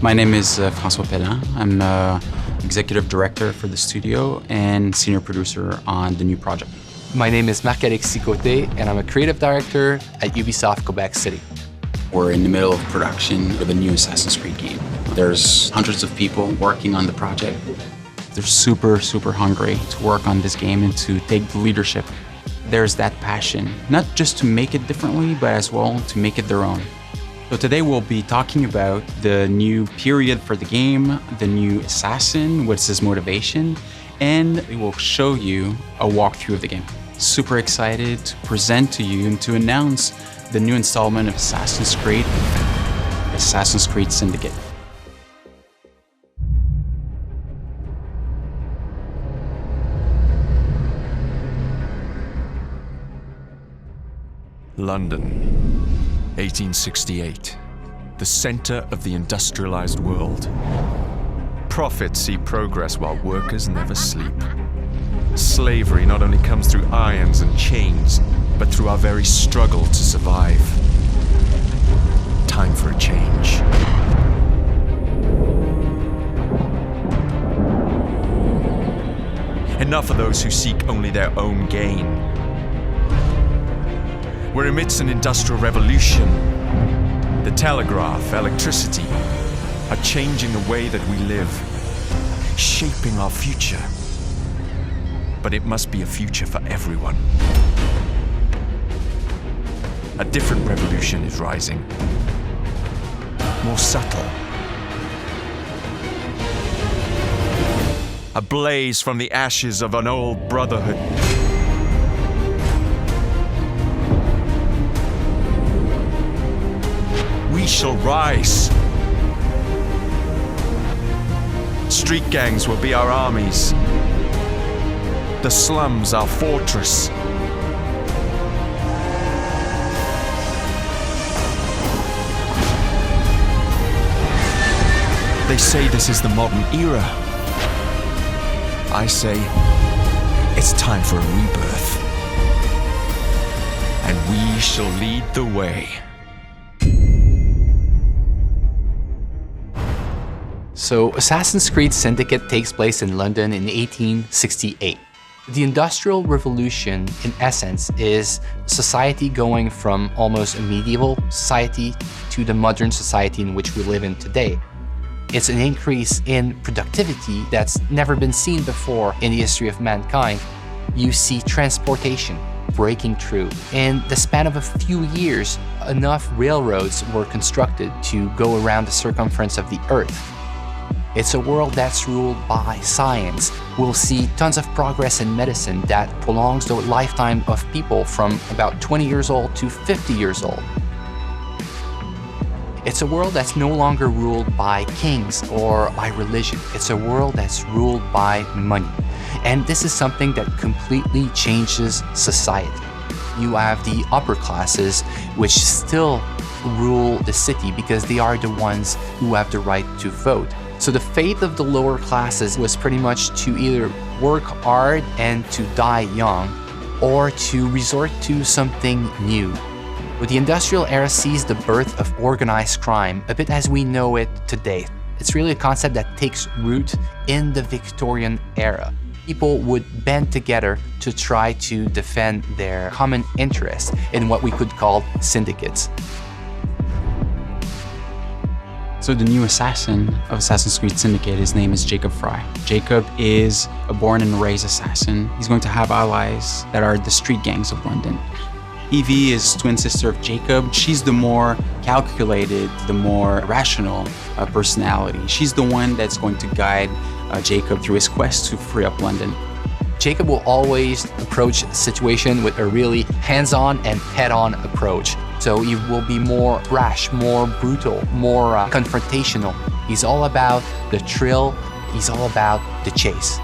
My name is François Pellin. I'm executive director for the studio and senior producer on the new project. My name is Marc-Alexis Côté, and I'm a creative director at Ubisoft Quebec City. We're in the middle of production of a new Assassin's Creed game. There's hundreds of people working on the project. They're super hungry to work on this game and to take the leadership. There's that passion, not just to make it differently, but as well to make it their own. So today we'll be talking about the new period for the game, the new assassin, what's his motivation, and we will show you a walkthrough of the game. Super excited to present to you and to announce the new installment of Assassin's Creed Syndicate. London, 1868, the center of the industrialized world. Profits see progress while workers never sleep. Slavery not only comes through irons and chains, but through our very struggle to survive. Time for a change. Enough of those who seek only their own gain. We're amidst an industrial revolution. The telegraph, electricity, are changing the way that we live, shaping our future. But it must be a future for everyone. A different revolution is rising, more subtle. A blaze from the ashes of an old brotherhood. We shall rise. Street gangs will be our armies. The slums our fortress. They say this is the modern era. I say it's time for a rebirth. And we shall lead the way. So, Assassin's Creed Syndicate takes place in London in 1868. The Industrial Revolution, in essence, is society going from almost a medieval society to the modern society in which we live in today. It's an increase in productivity that's never been seen before in the history of mankind. You see transportation breaking through. In the span of a few years, enough railroads were constructed to go around the circumference of the Earth. It's a world that's ruled by science. We'll see tons of progress in medicine that prolongs the lifetime of people from about 20 years old to 50 years old. It's a world that's no longer ruled by kings or by religion. It's a world that's ruled by money. And this is something that completely changes society. You have the upper classes, which still rule the city because they are the ones who have the right to vote. So the fate of the lower classes was pretty much to either work hard and to die young, or to resort to something new. But the industrial era sees the birth of organized crime, a bit as we know it today. It's really a concept that takes root in the Victorian era. People would band together to try to defend their common interests in what we could call syndicates. So the new assassin of Assassin's Creed Syndicate, his name is Jacob Frye. Jacob is a born and raised assassin. He's going to have allies that are the street gangs of London. Evie is twin sister of Jacob. She's the more calculated, the more rational personality. She's the one that's going to guide Jacob through his quest to free up London. Jacob will always approach the situation with a really hands-on and head-on approach. So he will be more brash, more brutal, more confrontational. He's all about the thrill. He's all about the chase.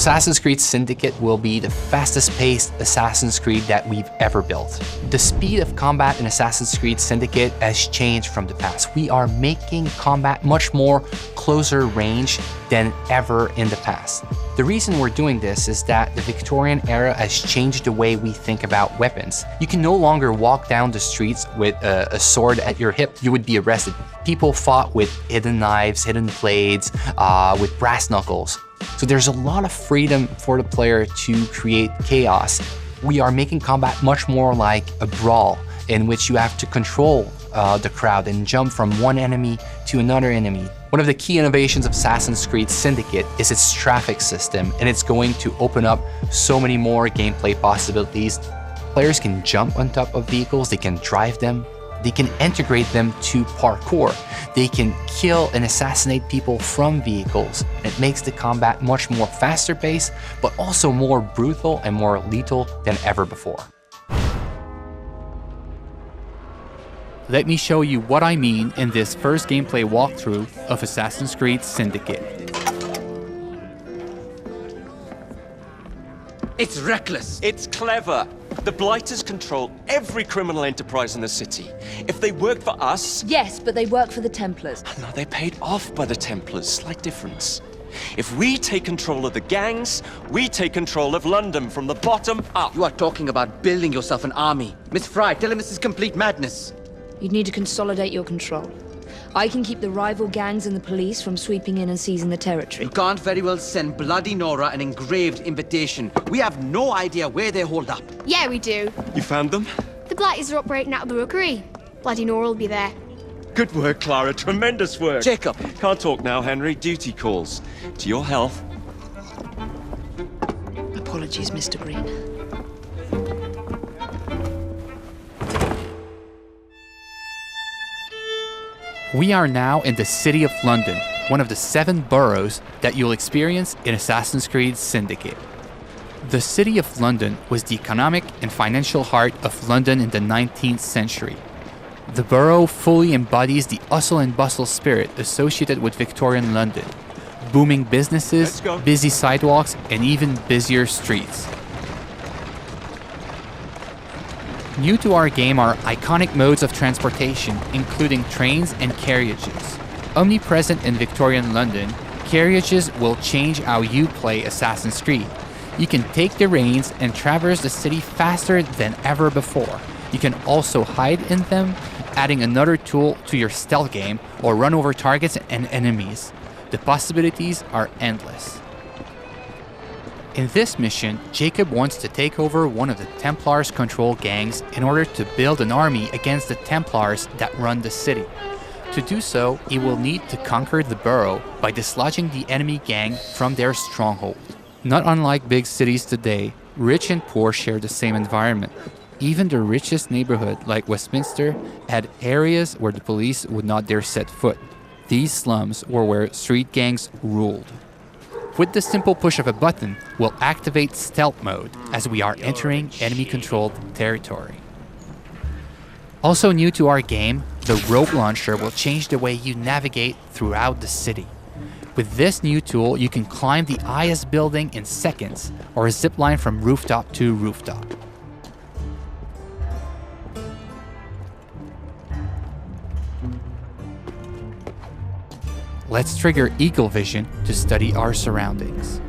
Assassin's Creed Syndicate will be the fastest-paced Assassin's Creed that we've ever built. The speed of combat in Assassin's Creed Syndicate has changed from the past. We are making combat much more closer range than ever in the past. The reason we're doing this is that the Victorian era has changed the way we think about weapons. You can no longer walk down the streets with a sword at your hip. You would be arrested. People fought with hidden knives, hidden blades, with brass knuckles. So there's a lot of freedom for the player to create chaos. We are making combat much more like a brawl in which you have to control the crowd and jump from one enemy to another enemy. One of the key innovations of Assassin's Creed Syndicate is its traffic system, and it's going to open up so many more gameplay possibilities. Players can jump on top of vehicles, they can drive them, they can integrate them to parkour. They can kill and assassinate people from vehicles. It makes the combat much more faster paced, but also more brutal and more lethal than ever before. Let me show you what I mean in this first gameplay walkthrough of Assassin's Creed Syndicate. It's reckless. It's clever. The Blighters control every criminal enterprise in the city. If they work for us... Yes, but they work for the Templars. No, they're paid off by the Templars. Slight difference. If we take control of the gangs, we take control of London from the bottom up. You are talking about building yourself an army. Miss Fry, tell him this is complete madness. You'd need to consolidate your control. I can keep the rival gangs and the police from sweeping in and seizing the territory. You can't very well send Bloody Nora an engraved invitation. We have no idea where they hold up. Yeah, we do. You found them? The Blighters are operating out of the rookery. Bloody Nora will be there. Good work, Clara. Tremendous work. Jacob. Can't talk now, Henry. Duty calls. To your health. Apologies, Mr. Green. We are now in the city of London, one of the 7 boroughs that you'll experience in Assassin's Creed Syndicate. The city of London was the economic and financial heart of London in the 19th century. The borough fully embodies the hustle and bustle spirit associated with Victorian London. Booming businesses, busy sidewalks, and even busier streets. New to our game are iconic modes of transportation, including trains and carriages. Omnipresent in Victorian London, carriages will change how you play Assassin's Creed. You can take the reins and traverse the city faster than ever before. You can also hide in them, adding another tool to your stealth game, or run over targets and enemies. The possibilities are endless. In this mission, Jacob wants to take over one of the Templars' control gangs in order to build an army against the Templars that run the city. To do so, he will need to conquer the borough by dislodging the enemy gang from their stronghold. Not unlike big cities today, rich and poor share the same environment. Even the richest neighborhood, like Westminster, had areas where the police would not dare set foot. These slums were where street gangs ruled. With the simple push of a button, we'll activate stealth mode as we are entering enemy-controlled territory. Also new to our game, the rope launcher will change the way you navigate throughout the city. With this new tool, you can climb the highest building in seconds, or zip line from rooftop to rooftop. Let's trigger Eagle Vision to study our surroundings.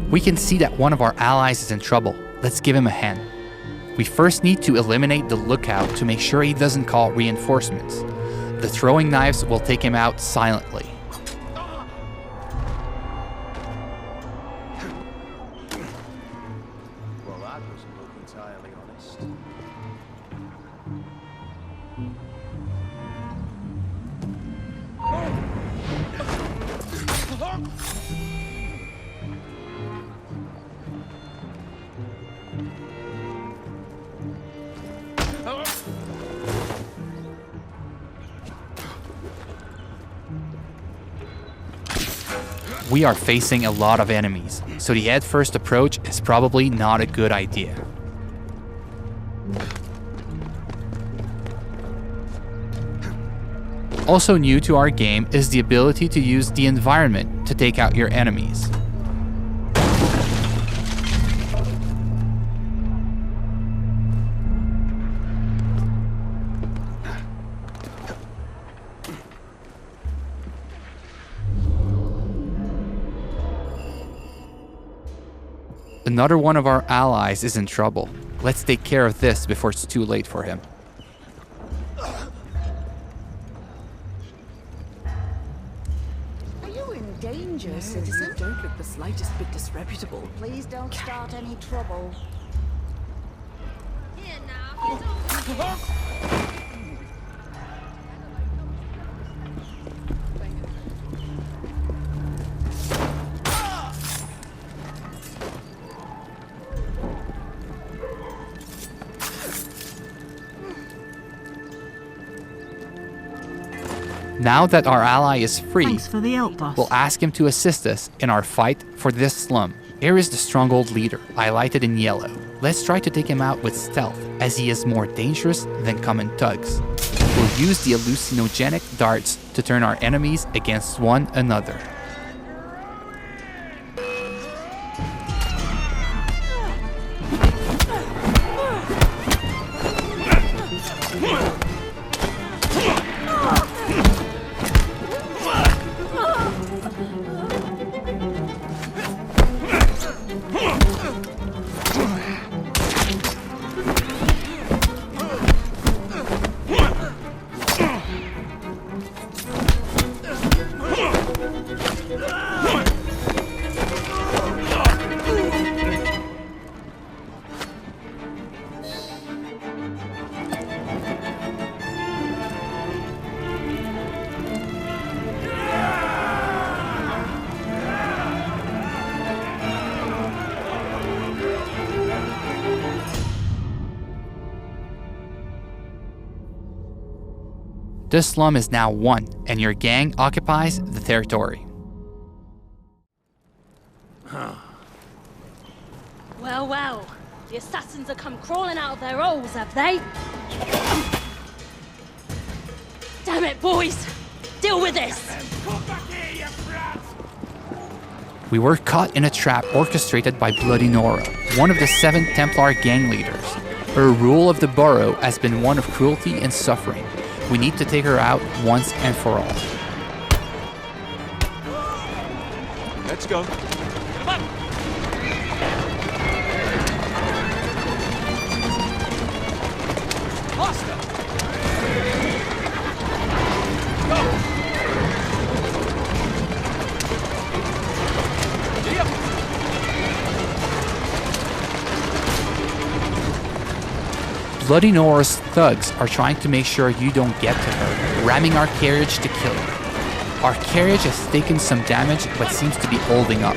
We can see that one of our allies is in trouble. Let's give him a hand. We first need to eliminate the lookout to make sure he doesn't call reinforcements. The throwing knives will take him out silently. Well, that doesn't look entirely honest. we are facing a lot of enemies, so the head-first approach is probably not a good idea. Also new to our game is the ability to use the environment to take out your enemies. Another one of our allies is in trouble. Let's take care of this before it's too late for him. Are you in danger, citizen? Don't look the slightest bit disreputable. Please don't start any trouble. Here now. Now that our ally is free, Thanks for the help, boss. we'll ask him to assist us in our fight for this slum. Here is the stronghold leader, highlighted in yellow. Let's try to take him out with stealth, as he is more dangerous than common thugs. We'll use the hallucinogenic darts to turn our enemies against one another. This slum is now won, and your gang occupies the territory. Well, well, the assassins have come crawling out of their holes, have they? Damn it, boys! Deal with this! We were caught in a trap orchestrated by Bloody Nora, one of the 7 Templar gang leaders. Her rule of the borough has been one of cruelty and suffering. We need to take her out once and for all. Let's go. Come on. Faster. Go. Yep. Bloody Nora's thugs are trying to make sure you don't get to her, ramming our carriage to kill her. Our carriage has taken some damage but seems to be holding up.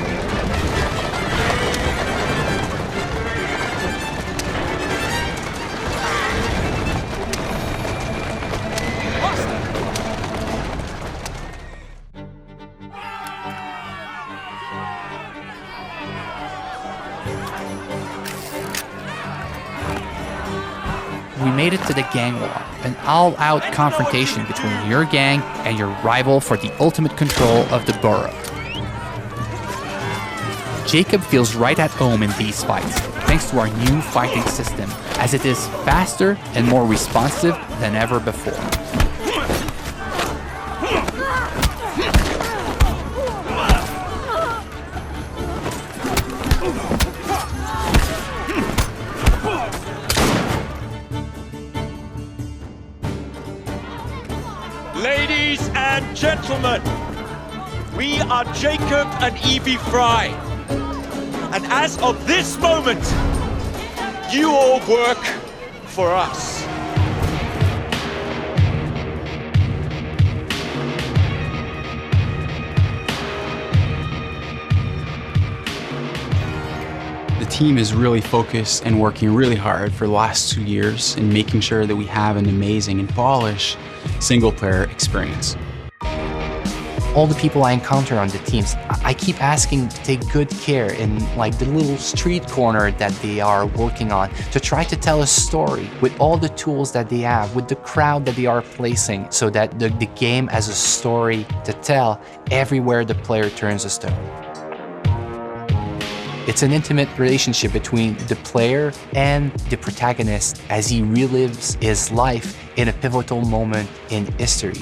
We made it to the gang war, an all-out confrontation between your gang and your rival for the ultimate control of the borough. Jacob feels right at home in these fights, thanks to our new fighting system, as it is faster and more responsive than ever before. Ladies and gentlemen, we are Jacob and Evie Fry. And as of this moment, you all work for us. The team is really focused and working really hard for the last 2 years in making sure that we have an amazing and polished single-player experience. All the people I encounter on the teams, I keep asking to take good care in like the little street corner that they are working on, to try to tell a story with all the tools that they have, with the crowd that they are placing, so that the game has a story to tell everywhere the player turns a stone. It's an intimate relationship between the player and the protagonist as he relives his life in a pivotal moment in history.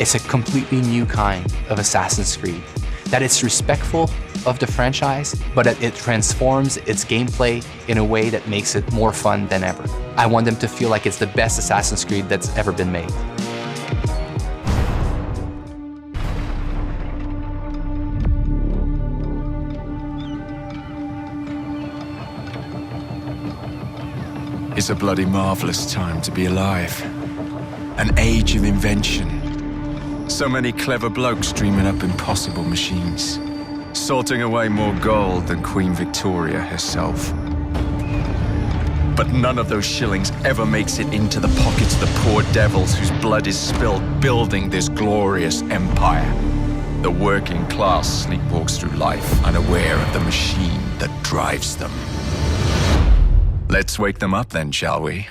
It's a completely new kind of Assassin's Creed, that it's respectful of the franchise, but that it transforms its gameplay in a way that makes it more fun than ever. I want them to feel like it's the best Assassin's Creed that's ever been made. It's a bloody marvelous time to be alive. An age of invention. So many clever blokes dreaming up impossible machines, sorting away more gold than Queen Victoria herself. But none of those shillings ever makes it into the pockets of the poor devils whose blood is spilled building this glorious empire. The working class sleepwalks through life, unaware of the machine that drives them. Let's wake them up then, shall we?